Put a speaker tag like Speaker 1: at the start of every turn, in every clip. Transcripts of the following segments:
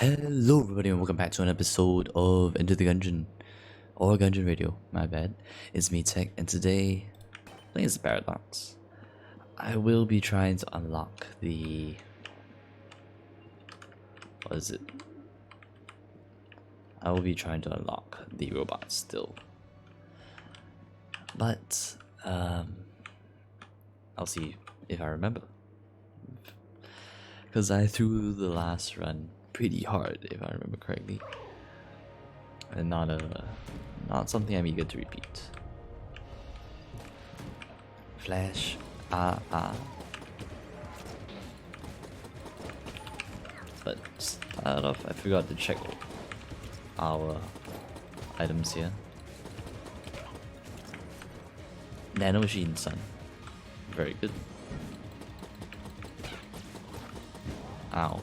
Speaker 1: Hello everybody and welcome back to an episode of Enter the Gungeon, or Gungeon Radio, my bad. It's me Tech, and today, playing as the Paradox, I will be trying to unlock the... what is it? I will be trying to unlock the robots still. But, I'll see if I remember. Because I threw the last run pretty hard, if I remember correctly, and not something I'm eager to repeat. Flash, But start off, I forgot to check our items here. Nano machine, son. Very good. Ow.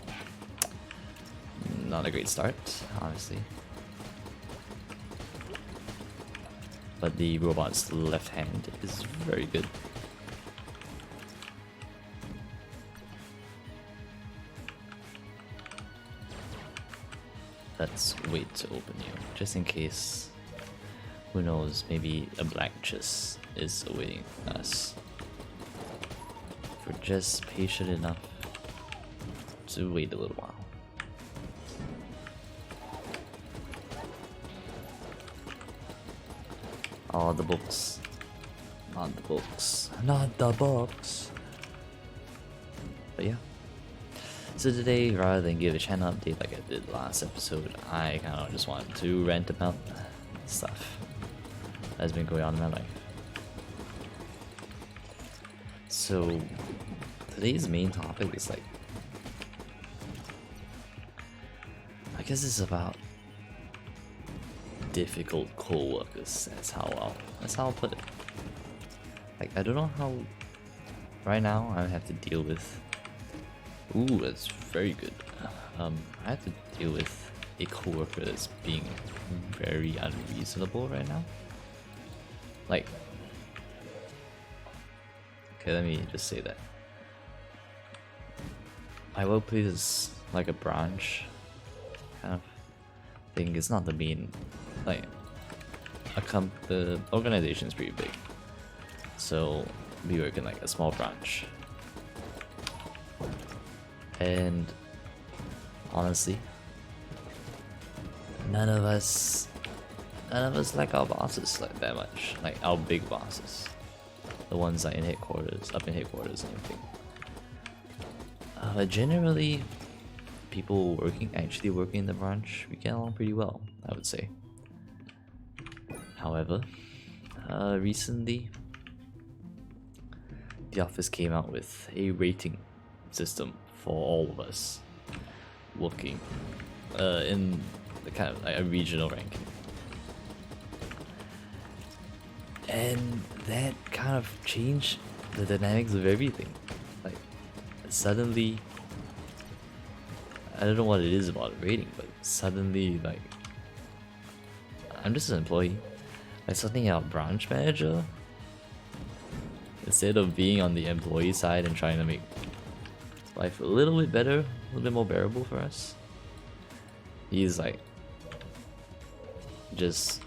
Speaker 1: Not a great start, honestly. But the robot's left hand is very good. Let's wait to open you, just in case. Who knows, maybe a black chest is awaiting us. If we're just patient enough to wait a little while. Oh, the books. Not the books. Not the books. But yeah. So today, rather than give a channel update like I did last episode, I kind of just wanted to rant about stuff that's been going on in my life. So today's main topic is like, I guess it's about difficult co-workers. That's how I'll put it. Like, I don't know how right now I have to deal with. Ooh, that's very good. I have to deal with a co-worker that's being very unreasonable right now. Like, okay, let me just say that my workplace is like a branch kind of thing. It's not the main, like, the organization is pretty big, so we work in like a small branch, and honestly, none of us like our bosses like that much, like our big bosses, the ones like in headquarters, up in headquarters and everything. Generally, people actually working in the branch, we get along pretty well, I would say. However, recently, the office came out with a rating system for all of us working in the kind of like a regional ranking. And that kind of changed the dynamics of everything. Like, suddenly, I don't know what it is about rating, but suddenly, like, I'm just an employee. Like, suddenly our branch manager, instead of being on the employee side and trying to make life a little bit better, a little bit more bearable for us, he's like just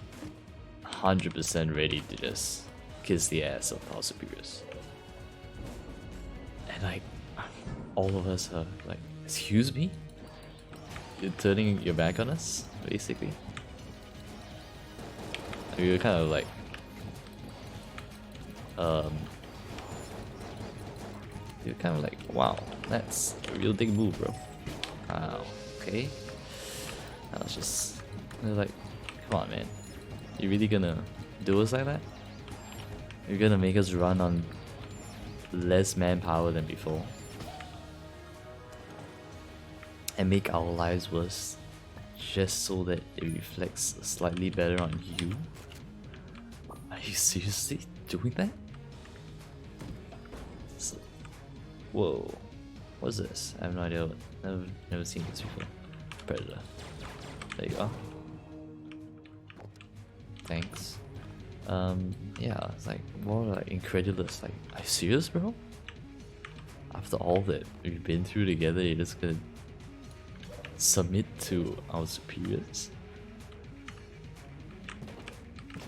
Speaker 1: 100% ready to just kiss the ass of our superiors. And like, all of us are like, excuse me? You're turning your back on us, basically. We were kind of like, you're kind of like, wow, that's a real big move, bro. Okay. I was just like, come on, man. You really gonna do us like that? You're gonna make us run on less manpower than before and make our lives worse just so that it reflects slightly better on you? Are you seriously doing that? So, whoa, what's this? I have no idea. Never seen this before. Predator. There you go. Thanks. Yeah, it's like more like incredulous. Like, are you serious, bro? After all that we've been through together, you're just gonna submit to our superiors.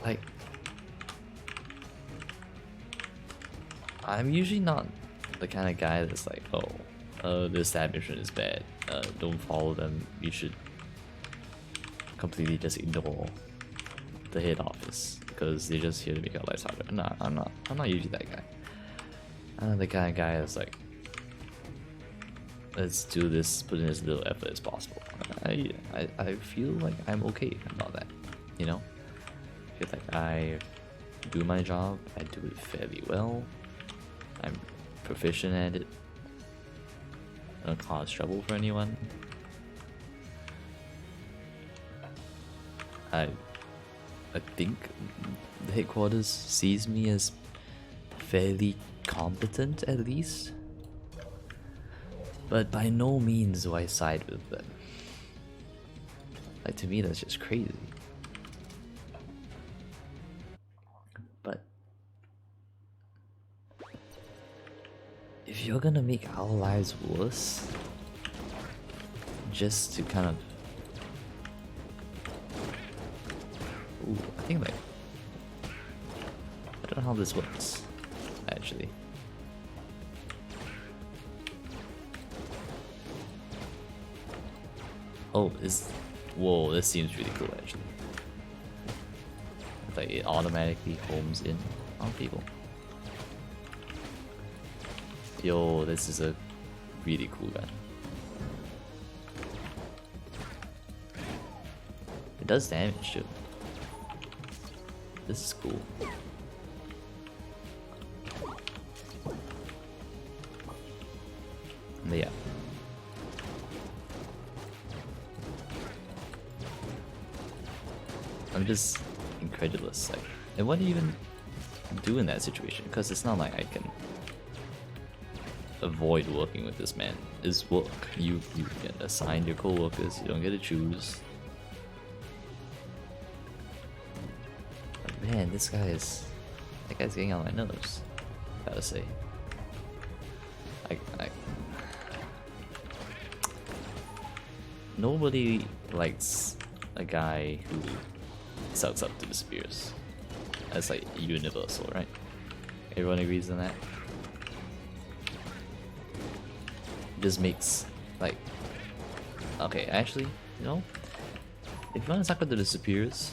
Speaker 1: Like, I'm usually not the kind of guy that's like, oh, the establishment is bad, don't follow them, you should completely just ignore the head office because they're just here to make our lives harder. No, I'm not usually that guy. I'm the kind of guy that's like, let's do this, put in as little effort as possible. I feel like I'm okay about that, you know? I feel like I do my job, I do it fairly well, I'm proficient at it, I don't cause trouble for anyone. I think the headquarters sees me as fairly competent at least, but by no means do I side with them. Like, to me that's just crazy. But if you're gonna make our lives worse just to kind of... Ooh, I think like... I don't know how this works, actually. Oh, whoa, this seems really cool actually. It's like it automatically homes in on people. Yo, this is a really cool gun. It does damage too. This is cool. But yeah. I'm just incredulous, like, and what do you even do in that situation? Because it's not like I can avoid working with this man. It's work. You get assigned your co-workers, you don't get to choose. But man, that guy's getting on my nerves, gotta say. Nobody likes a guy who sucks up to the superiors. That's like universal, right? Everyone agrees on that? Just makes, like, okay, actually, you know, if you want to suck up to the superiors,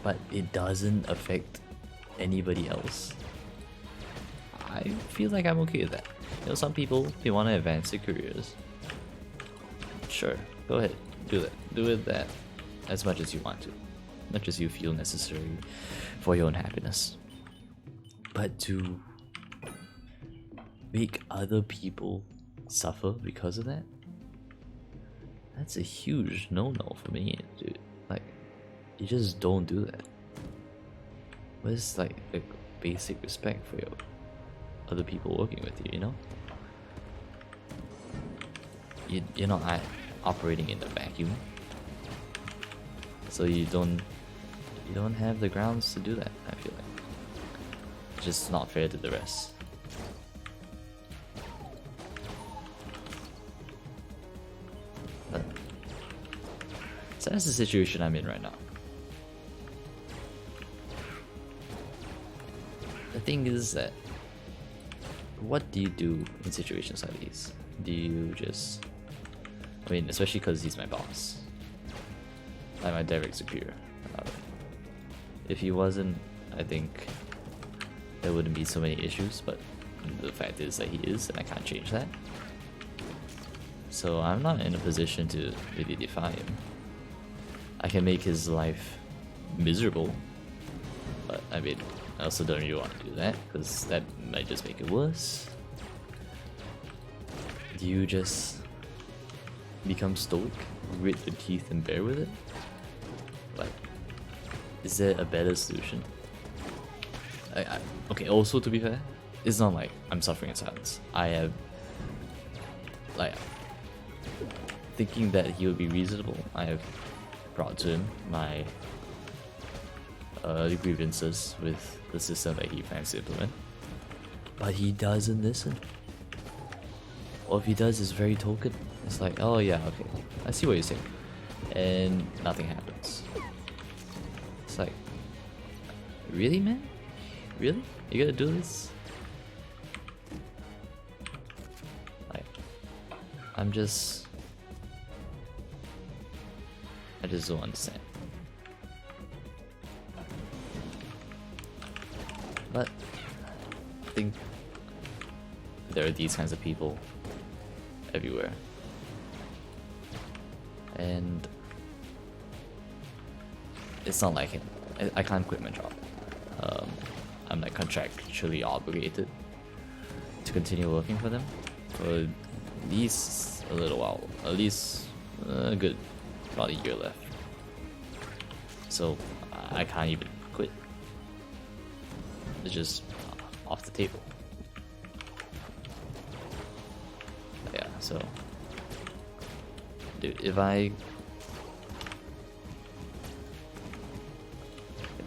Speaker 1: but it doesn't affect anybody else, I feel like I'm okay with that. You know, some people, they want to advance their careers. Sure, go ahead, do that. Do it that as much as you want to, much as you feel necessary for your own happiness. But to make other people suffer because of that, that's a huge no-no for me, dude. Like, you just don't do that. Where's like a basic respect for your other people working with you, you know? You're not operating in a vacuum, so you don't have the grounds to do that. I feel like it's just not fair to the rest. So that's the situation I'm in right now. The thing is that, what do you do in situations like these? Do you just, I mean, especially because he's my boss, like my direct superior. If he wasn't, I think there wouldn't be so many issues, but the fact is that he is, and I can't change that. So I'm not in a position to really defy him. I can make his life miserable, but I mean, I also don't really want to do that, because that might just make it worse. Do you just become stoic, grit your teeth and bear with it? Like, is there a better solution? Okay, also to be fair, it's not like I'm suffering in silence. I have, like, thinking that he would be reasonable, I have brought to him my grievances with the system that he plans to implement. But he doesn't listen. Or if he does, it's very token. It's like, oh yeah, okay, I see what you're saying, and nothing happens. It's like, really, man? Really? You gotta do this? Like, I just don't understand. But I think there are these kinds of people everywhere, and it's not like I can't quit my job. I'm like contractually obligated to continue working for them for at least a little while, at least a good about a year left. So I can't even quit. It's just off the table. Yeah, so dude, if I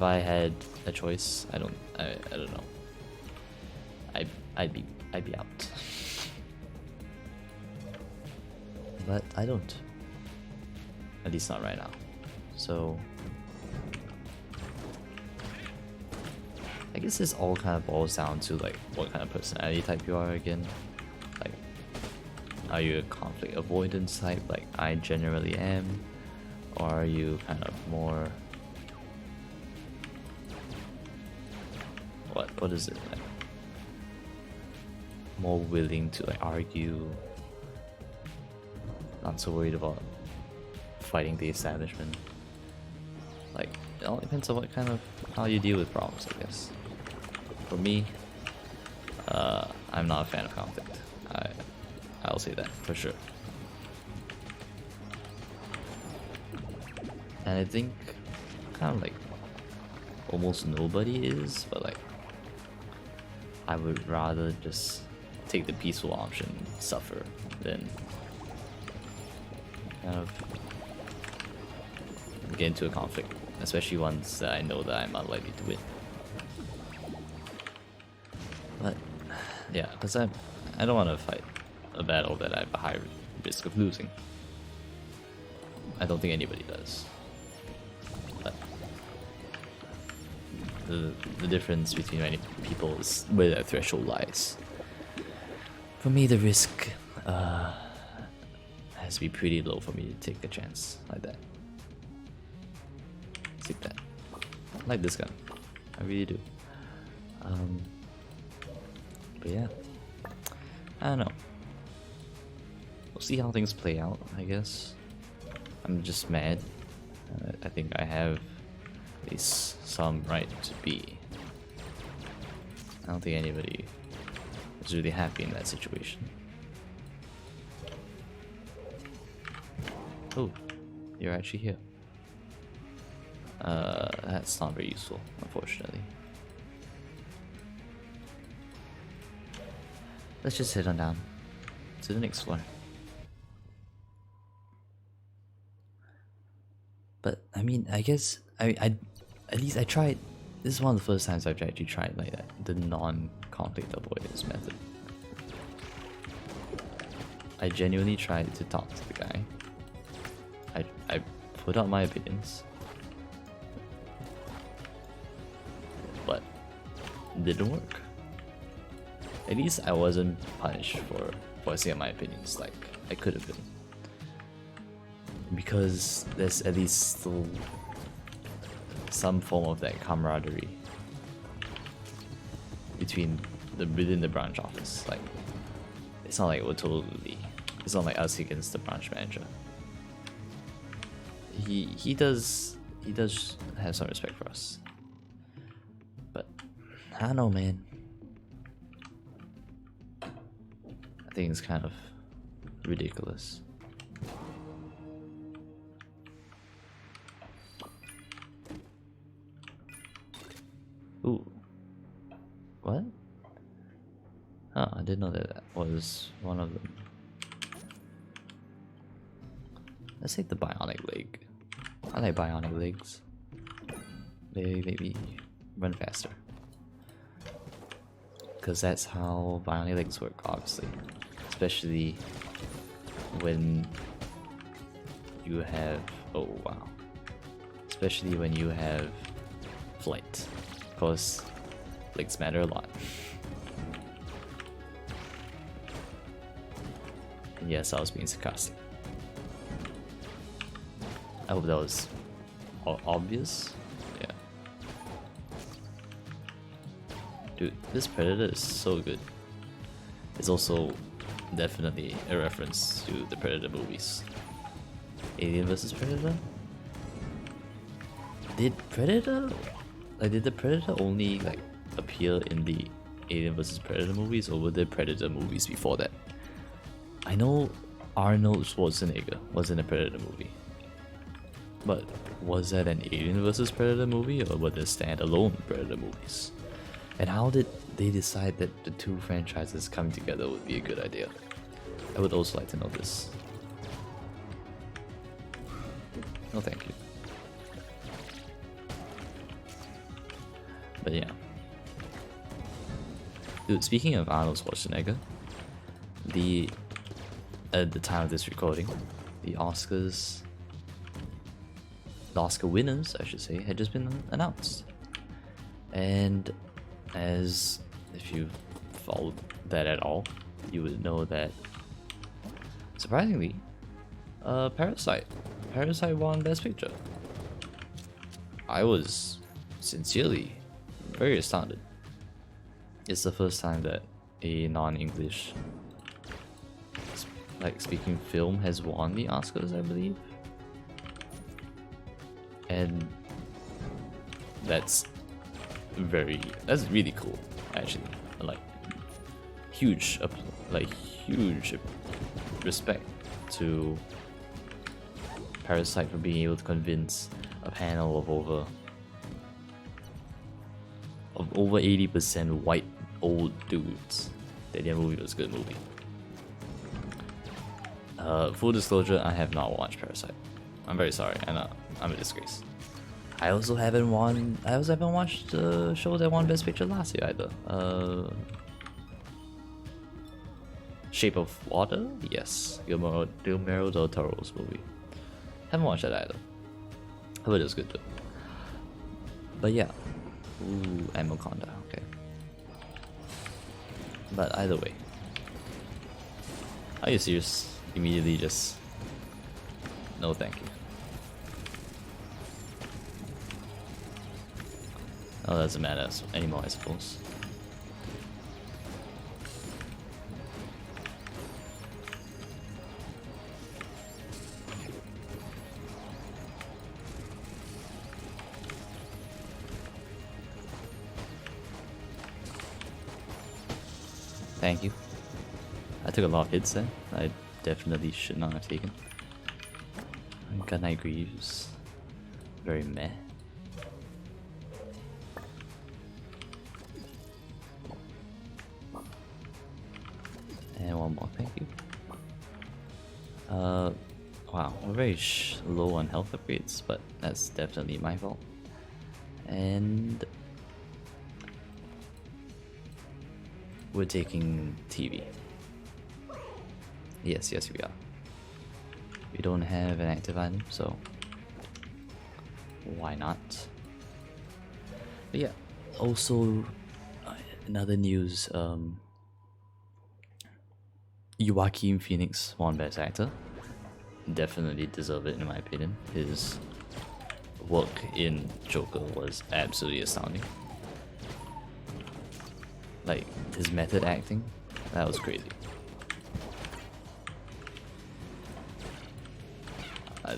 Speaker 1: had a choice, I don't know. I'd be out. But I don't. At least not right now. So I guess this all kind of boils down to like what kind of personality type you are again. Like, are you a conflict avoidance type like I generally am? Or are you kind of more, what is it like? More willing to like argue, not so worried about fighting the establishment. Like, it all depends on what kind of, how you deal with problems, I guess. For me, I'm not a fan of conflict. I'll say that for sure. And I think kind of like almost nobody is, but like I would rather just take the peaceful option, suffer, than kind of get into a conflict, especially ones that I know that I'm unlikely to win. But yeah, because I don't want to fight a battle that I have a high risk of losing. I don't think anybody does. But the difference between many people is where that threshold lies. For me, the risk has to be pretty low for me to take a chance like that. Take that. I like this gun. I really do. But yeah, I don't know. We'll see how things play out, I guess. I'm just mad. I think I have at least some right to be. I don't think anybody is really happy in that situation. Oh, you're actually here. That's not very useful, unfortunately. Let's just head on down to the next floor. But I mean, I guess I at least I tried. This is one of the first times I've actually tried like that, the non-conflict avoidance method. I genuinely tried to talk to the guy. I put out my opinions, but it didn't work. At least I wasn't punished for voicing my opinions like I could have been. Because there's at least still some form of that camaraderie within the branch office. Like, it's not like it's not like us against the branch manager. He does have some respect for us. But I don't know, man. I think it's kind of ridiculous. Ooh. What? Oh, I didn't know that was one of them. Let's take the bionic leg. I like bionic legs. They make me run faster. Because that's how bionic legs work, obviously. Especially when you have, oh wow, especially when you have flight, because legs matter a lot. Yes, I was being sarcastic. I hope that was obvious. Yeah. Dude, this Predator is so good. It's also definitely a reference to the Predator movies. Alien vs Predator? Did the Predator only like appear in the Alien vs Predator movies, or were there Predator movies before that? I know Arnold Schwarzenegger was in a Predator movie. But was that an Alien vs Predator movie, or were there standalone Predator movies? And how did they decide that the two franchises coming together would be a good idea? I would also like to know this. No thank you. But yeah. Dude, speaking of Arnold Schwarzenegger, at the time of this recording, the Oscar winners, I should say, had just been announced. And as if you followed that at all, you would know that surprisingly, Parasite won Best Picture. I was sincerely very astounded. It's the first time that a non-English speaking film has won the Oscars, I believe. And that's really cool, actually. Like huge respect to Parasite for being able to convince a panel of over 80% white old dudes that their movie was a good movie. Full disclosure, I have not watched Parasite. I'm very sorry, I'm a disgrace. I also haven't watched the show that won Best Picture last year either. Shape of Water? Yes. Guillermo del Toro's movie. Haven't watched that either. I heard it was good though. But yeah. Ooh, Amoconda, okay. But either way. Are you serious? Immediately just... No thank you. Oh, that doesn't matter anymore, I suppose. Thank you. I took a lot of hits there. I definitely should not have taken. Good Night Greaves. Very meh. And one more, thank you. Wow, we're very low on health upgrades, but that's definitely my fault. And we're taking TV. Yes, we are. We don't have an active item, so why not? But yeah, also in other news, Joaquin Phoenix won Best Actor. Definitely deserve it in my opinion. His work in Joker was absolutely astounding. Like his method acting, that was crazy.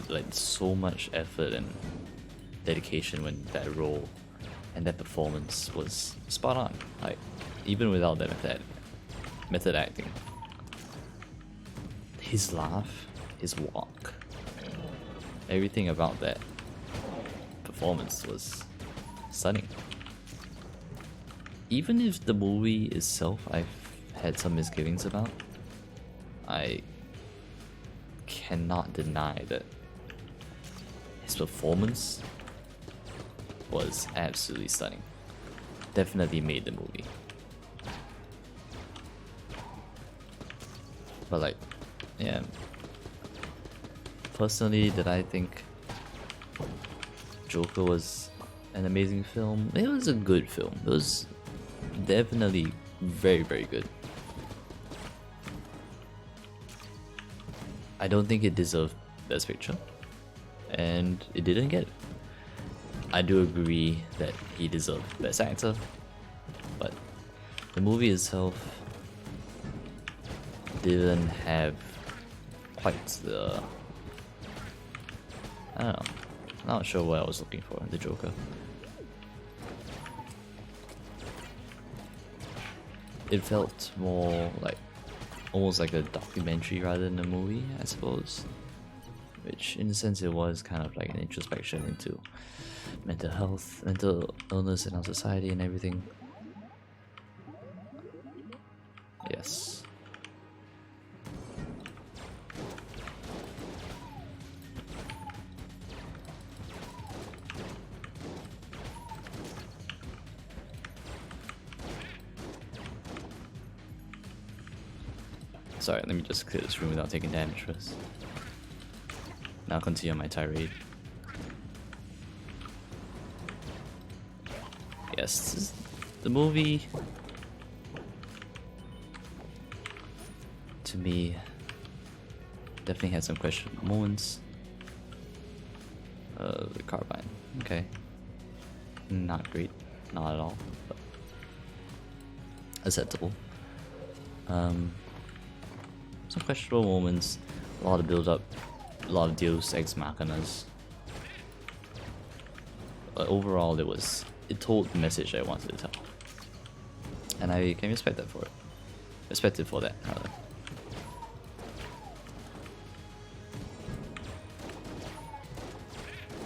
Speaker 1: Like so much effort and dedication when that role and that performance was spot on. Like even without that method acting, his laugh, his walk, everything about that performance was stunning. Even if the movie itself I've had some misgivings about, I cannot deny that his performance was absolutely stunning. Definitely made the movie. But like, yeah, personally, did I think Joker was an amazing film? It was a good film. It was definitely very, very good. I don't think it deserved Best Picture, and it didn't get it. I do agree that he deserved Best Actor, but the movie itself didn't have quite the... I don't know. Not sure what I was looking for in the Joker. It felt more like almost like a documentary rather than a movie, I suppose. Which in a sense it was kind of like an introspection into mental health, mental illness in our society and everything. Yes. Sorry, let me just clear this room without taking damage first. Now continue my tirade. Yes, the movie, to me, definitely had some questionable moments. The carbine, okay. Not great, not at all, but acceptable. Some questionable moments, a lot of build up, a lot of Deus Ex Machinas. But overall, it told the message I wanted to tell, and I can respect that for it. Respect it for that, rather.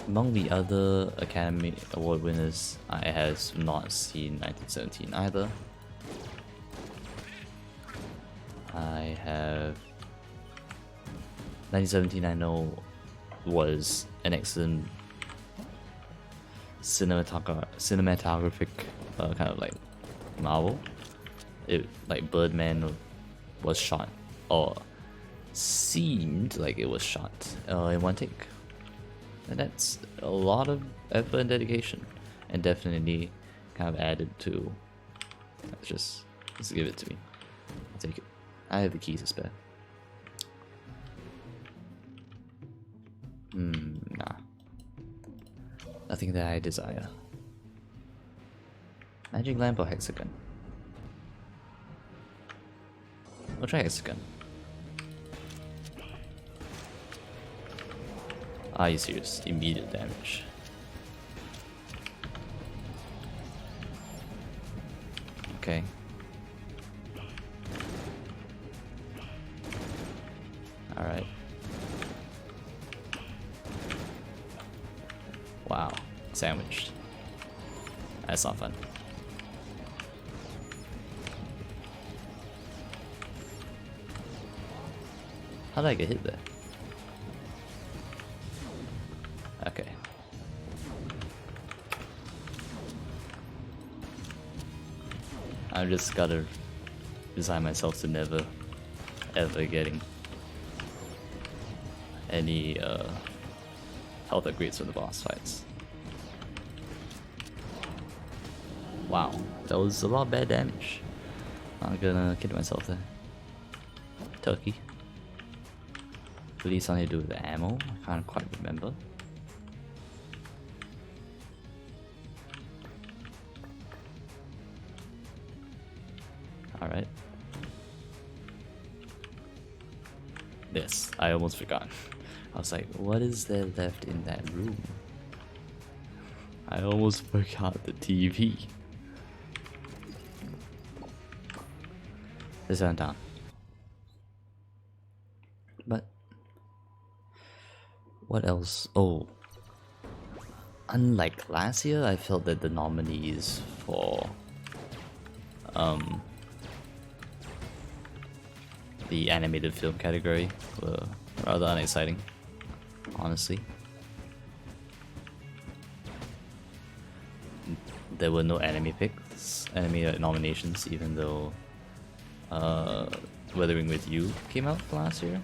Speaker 1: Among the other Academy Award winners, I have not seen 1917 either. I have 1917. I know was an excellent cinematographic kind of like marvel. It like Birdman was shot, or seemed like it was shot in one take, and that's a lot of effort and dedication, and definitely kind of added to. Just give it to me. I'll take it. I have the keys to spare. Nah. Nothing that I desire. Magic lamp or hexagon? I'll try hexagon. Are you serious? Immediate damage. Okay. Alright. Wow. Sandwiched. That's not fun. How did I get hit there? Okay. I just gotta resign myself to never ever getting any health upgrades for the boss fights. Wow, that was a lot of bad damage. I'm gonna kid myself there. Turkey. At least something to do with the ammo. I can't quite remember. Alright. This, I almost forgot. I was like, what is there left in that room? I almost forgot the TV. This went down. But what else? Oh, unlike last year, I felt that the nominees for the animated film category were rather unexciting, honestly. There were no anime picks, anime nominations, even though Weathering with You came out last year.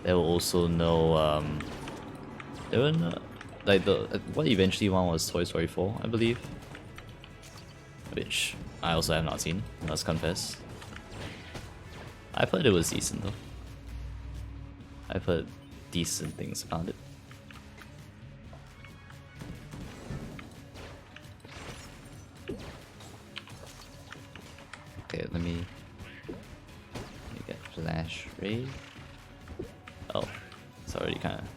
Speaker 1: there were also no there were no, like what eventually won was Toy Story 4, I believe, which I also have not seen, must confess. I heard it was decent though. I've heard decent things about it. Okay, let me get flash ray. Oh, it's already kind of.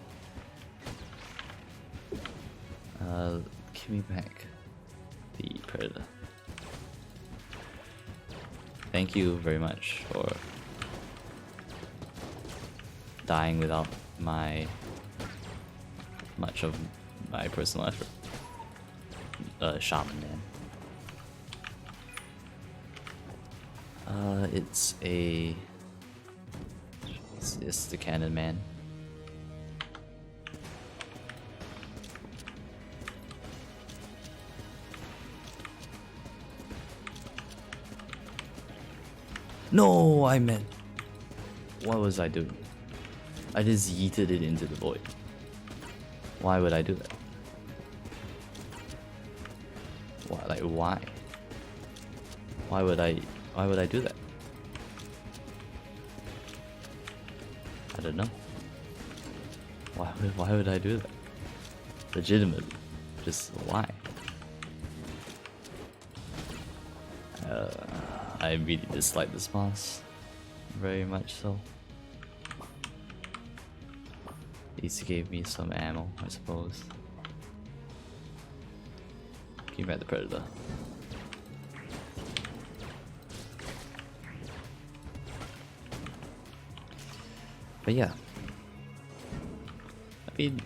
Speaker 1: Give me back the predator. Thank you very much for dying without much of my personal effort. Shaman man. It's the cannon man. No, I meant. What was I doing? I just yeeted it into the void. Why would I do that? Why? Like why? Why would I do that? I don't know. Why would I do that? Legitimately, just why? I really dislike this boss, very much so. At least he gave me some ammo, I suppose. Give me back the predator. But yeah, I mean,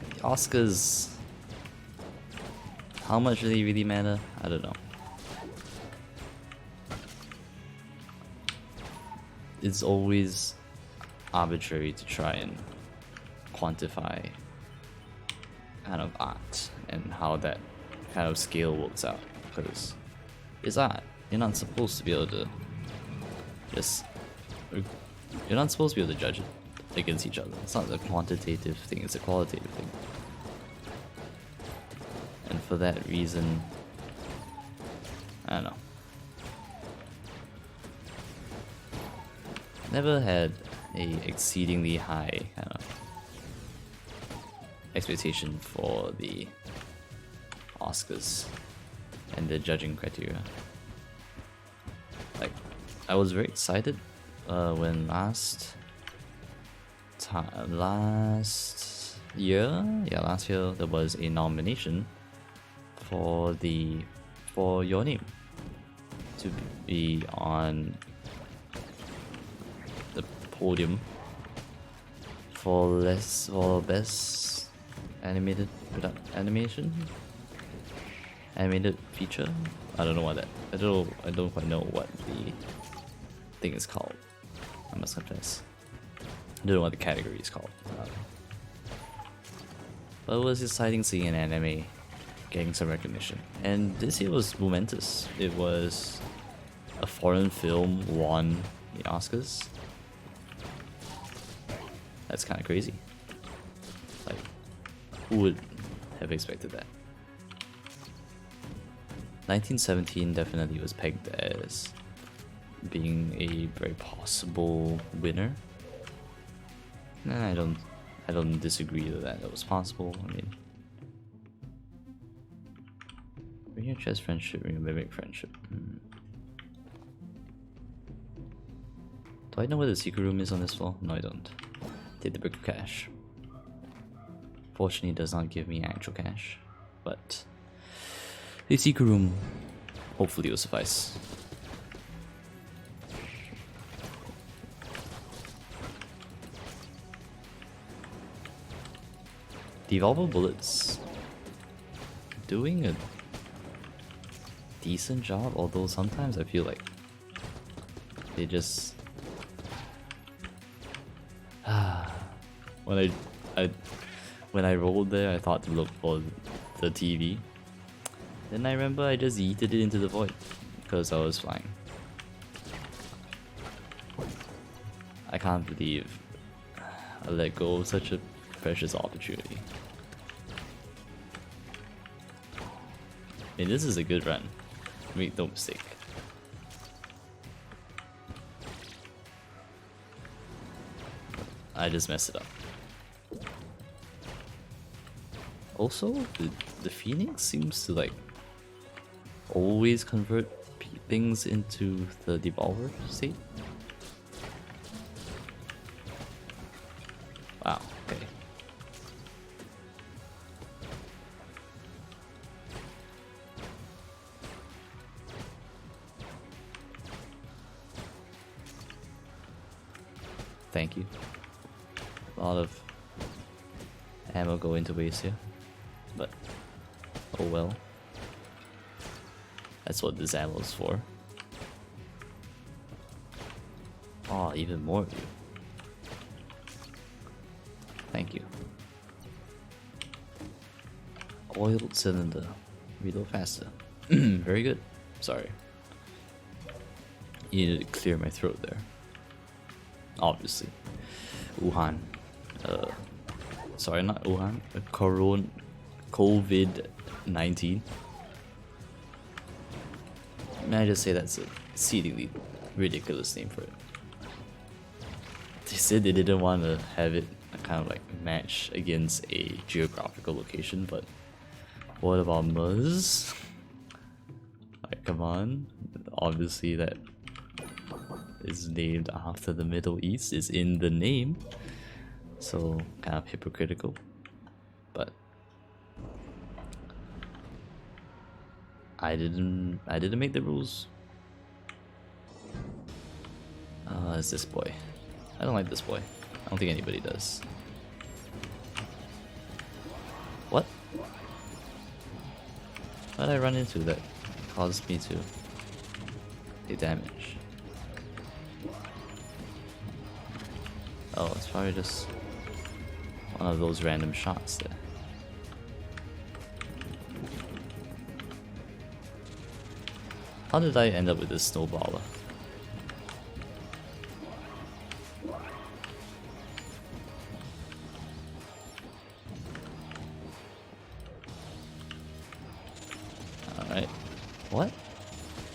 Speaker 1: the Oscars, how much do they really matter? I don't know. It's always arbitrary to try and quantify kind of art and how that kind of scale works out, because it's art. You're not supposed to be able to just... You're not supposed to be able to judge it against each other. It's not a quantitative thing, it's a qualitative thing. And for that reason, I don't know. Never had a exceedingly high kind of expectation for the Oscars and the judging criteria. Like, I was very excited when last year there was a nomination for Your Name to be on the podium for best animated animated feature. I don't know what that. I don't quite know what the thing is called. I must confess. I don't know what the category is called. But it was exciting seeing an anime getting some recognition. And this year was momentous. It was a foreign film won the Oscars. That's kind of crazy. Like, who would have expected that? 1917 definitely was pegged as being a very possible winner. And I don't disagree with that. It was possible. I mean, ring your chest friendship, ring your mimic friendship. Do I know where the secret room is on this floor? No, I don't. Take the brick of cash. Fortunately, it does not give me actual cash, but the secret room hopefully will suffice. Devolver bullets doing a decent job, although sometimes I feel like they just when I rolled there, I thought to look for the TV. Then I remember I just yeeted it into the void because I was flying. I can't believe I let go of such a precious opportunity. I mean, this is a good run. Make no mistake. I just messed it up. Also, the Phoenix seems to like always convert things into the devolver state. Wow, okay. Thank you. A lot of ammo going to waste here, but oh well. That's what this ammo is for. Oh, even more of you. Thank you. Oiled cylinder. Reload faster. Very good. Sorry. You needed to clear my throat there. Obviously. Wuhan. Sorry, not Wuhan. COVID-19. May I just say that's a exceedingly ridiculous name for it. They said they didn't want to have it kind of like match against a geographical location, but what about MERS? Like, come on. Obviously that is named after the Middle East, is in the name, so kind of hypocritical, but I didn't make the rules. It's this boy. I don't like this boy. I don't think anybody does. What? What did I run into that caused me to take damage? Oh, it's probably just one of those random shots there. How did I end up with this snowballer? Alright. What?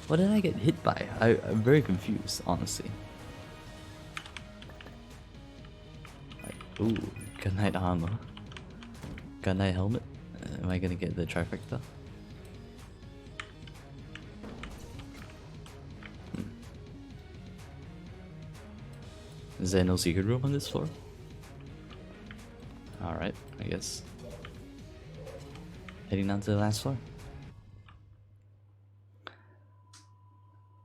Speaker 1: What did I get hit by? I'm very confused, honestly. Ooh, gunite armor. Gunite helmet. Am I gonna get the trifecta? Is there no secret room on this floor? Alright, I guess. Heading down to the last floor.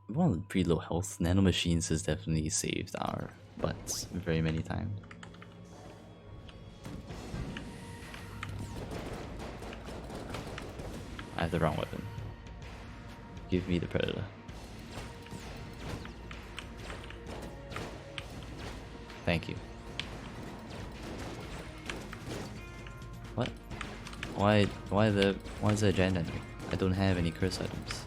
Speaker 1: Well, pretty low health. Nano machines has definitely saved our butts very many times. I have the wrong weapon. Give me the predator. Thank you. What? Why is there a giant enemy? I don't have any curse items.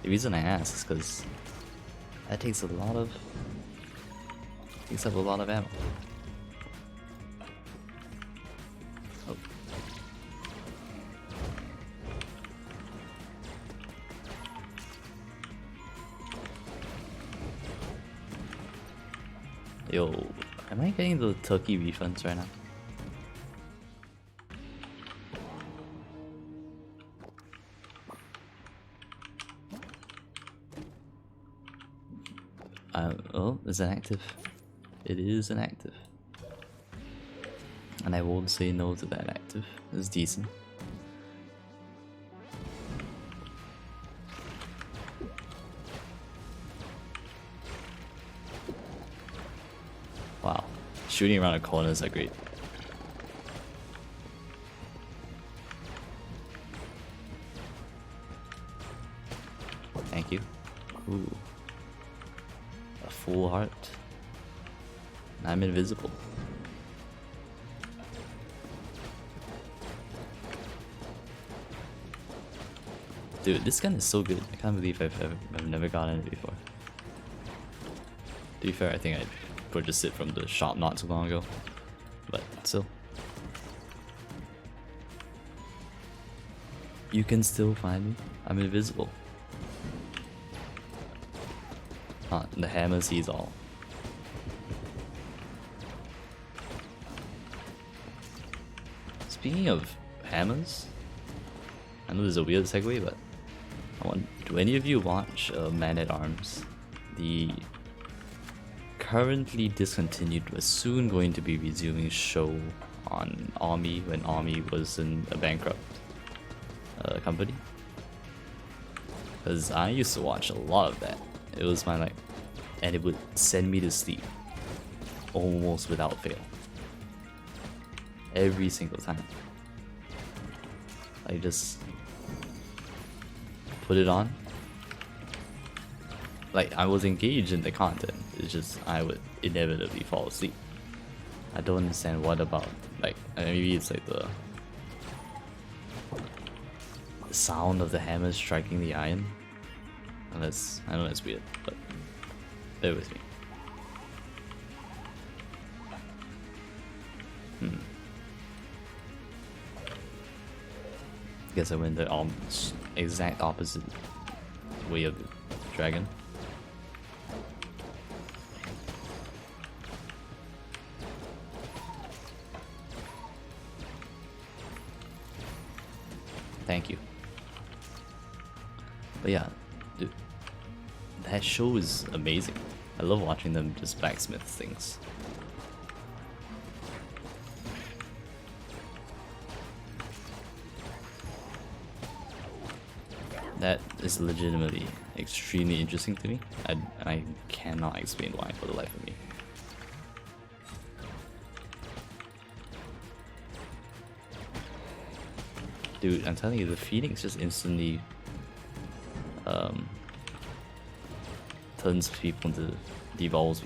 Speaker 1: The reason I ask is because that takes up a lot of ammo. Oh. Yo, am I getting the turkey refunds right now? Oh, it's an active. It is an active. And I won't say no to that active. It's decent. Wow. Shooting around the corners are great. Thank you. Ooh. A full heart. I'm invisible. Dude, this gun is so good. I can't believe I've never gotten it before. be fair, I think I purchased it from the shop not too long ago, but still. You can still find me. I'm invisible. The hammer sees all. Speaking of hammers, I know this is a weird segue, but do any of you watch Man at Arms? The currently discontinued but soon going to be resuming show on Army when Army was in a bankrupt company. Because I used to watch a lot of that. It was my like, and it would send me to sleep almost without fail. Every single time. I just put it on. Like, I was engaged in the content, it's just I would inevitably fall asleep. I don't understand what about, like, maybe it's like the sound of the hammer striking the iron. Unless, I know that's weird, but bear with me. Guess I went the exact opposite way of the dragon. Thank you. But yeah, dude, that show is amazing. I love watching them just blacksmith things. That is legitimately extremely interesting to me. I cannot explain why for the life of me. Dude, I'm telling you, the Phoenix just instantly turns people into devolves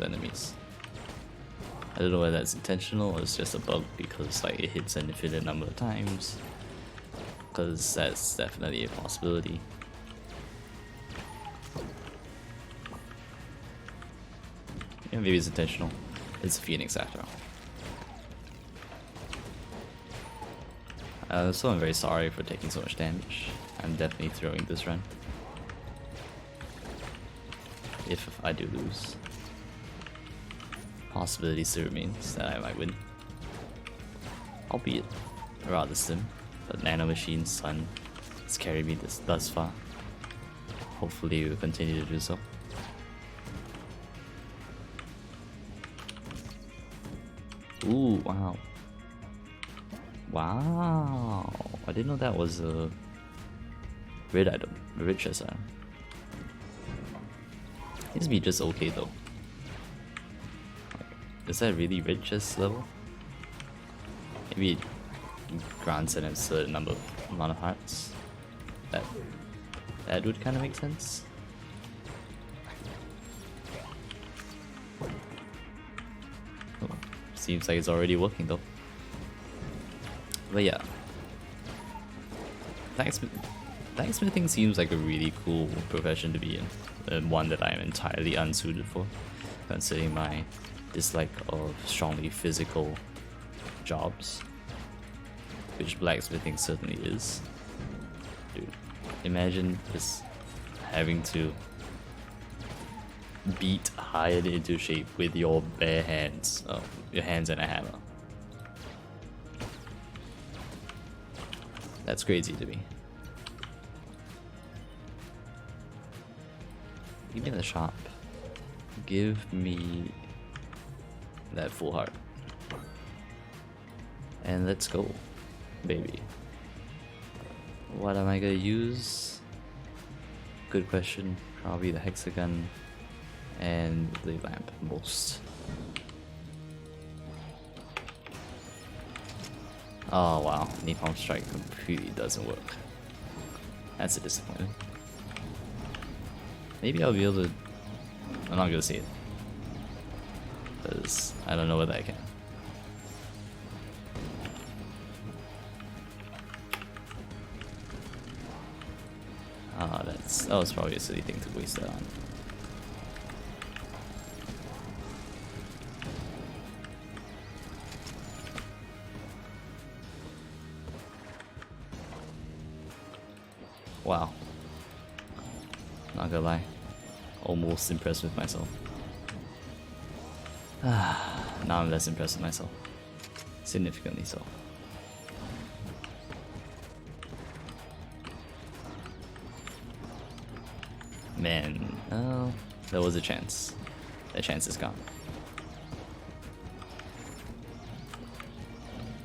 Speaker 1: enemies. I don't know whether that's intentional or it's just a bug because like it hits an infinite number of times. Because that's definitely a possibility. Yeah, maybe it's intentional. It's a Phoenix after all. So I'm very sorry for taking so much damage. I'm definitely throwing this run. If I do lose. Possibility still remains that I might win. Albeit rather slim. But Nano Machine's son has carried me thus far. Hopefully he will continue to do so. Ooh, wow. Wow. I didn't know that was a red item, a red chest item. Seems to be just okay though. Is that really red chest level? Maybe it grants an absurd amount of hearts. That would kind of make sense. Oh, seems like it's already working though. But yeah, blacksmithing seems like a really cool profession to be in, and one that I am entirely unsuited for, considering my dislike of strongly physical jobs, which blacksmithing certainly is. Dude, imagine just having to beat iron into shape with your bare hands, your hands and a hammer. That's crazy to me. Give me the shop. Give me that full heart. And let's go, baby. What am I gonna use? Good question. Probably the hexagon and the lamp most. Oh wow, Napalm Strike completely doesn't work. That's a disappointment. Maybe I'll be able to... I'm not gonna say it, because I don't know whether I can. That was probably a silly thing to waste that on. Wow. Not gonna lie. Almost impressed with myself. Now I'm less impressed with myself. Significantly so. Man, there was a chance. That chance is gone.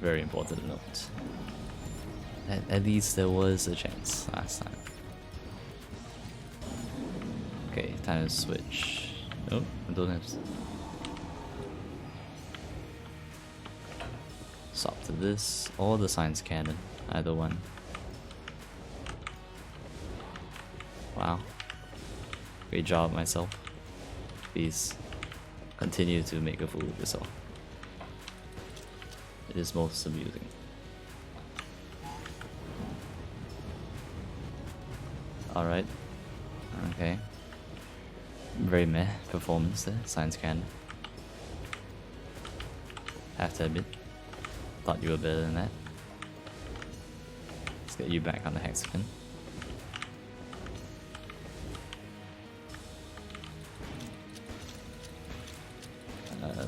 Speaker 1: Very important to note. At least there was a chance last time. Okay, time to switch. Nope, I don't have to. Swap to this, or the science cannon. Either one. Wow. Great job, myself. Please continue to make a fool of yourself. It is most amusing. Alright. Okay. Very meh performance there, science cannon. Have to admit. Thought you were better than that. Let's get you back on the hexagon.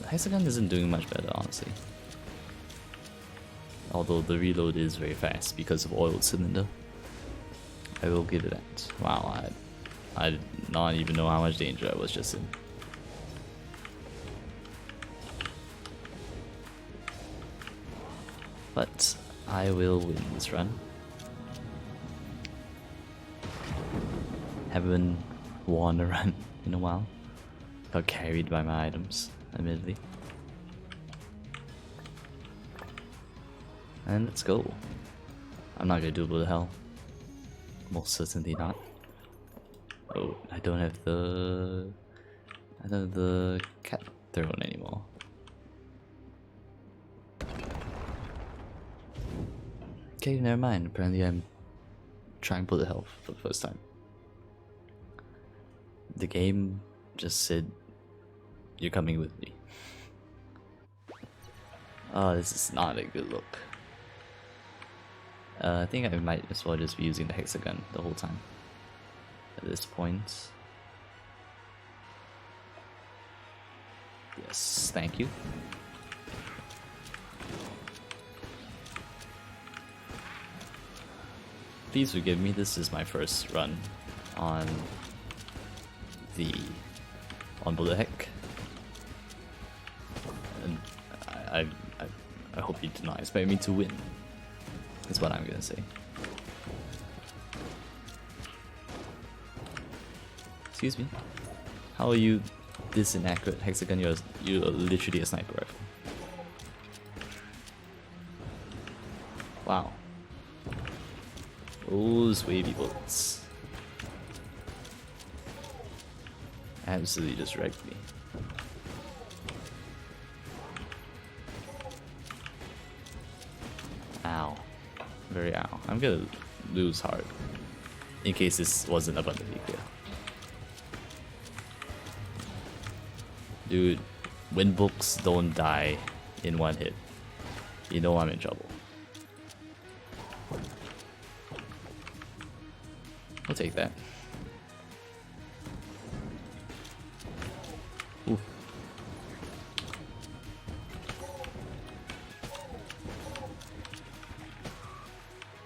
Speaker 1: Hexagon isn't doing much better, honestly. Although the reload is very fast because of oiled cylinder. I will give it that. Wow, I did not even know how much danger I was just in. But I will win this run. Haven't won a run in a while. Got carried by my items, admittedly. And let's go. I'm not gonna do blow to hell. Most certainly not. Oh, I don't have the cat throne anymore. Okay, never mind. Apparently I'm trying blow to hell for the first time. The game just said, "You're coming with me." Oh, this is not a good look. I think I might as well just be using the hexagon the whole time. At this point. Yes, thank you. Please forgive me, this is my first run on Bullet Heck. And I hope you do not expect me to win. That's what I'm gonna say. Excuse me. How are you this inaccurate? Hexagon, you're literally a sniper rifle. Wow. Those wavy bullets. Absolutely just wrecked me. Ow. Very ow. I'm gonna lose hard. In case this wasn't abundantly clear. Dude, wind books don't die in one hit. You know I'm in trouble. I'll take that. Ooh.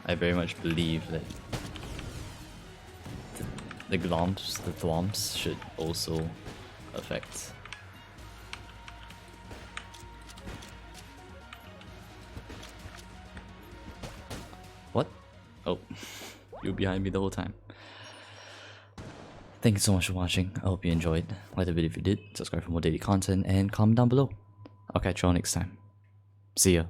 Speaker 1: I very much believe that the thwomps should also affect. What? Oh, you were behind me the whole time. Thank you so much for watching. I hope you enjoyed. Like the video if you did, subscribe for more daily content, and comment down below. I'll catch you all next time. See ya.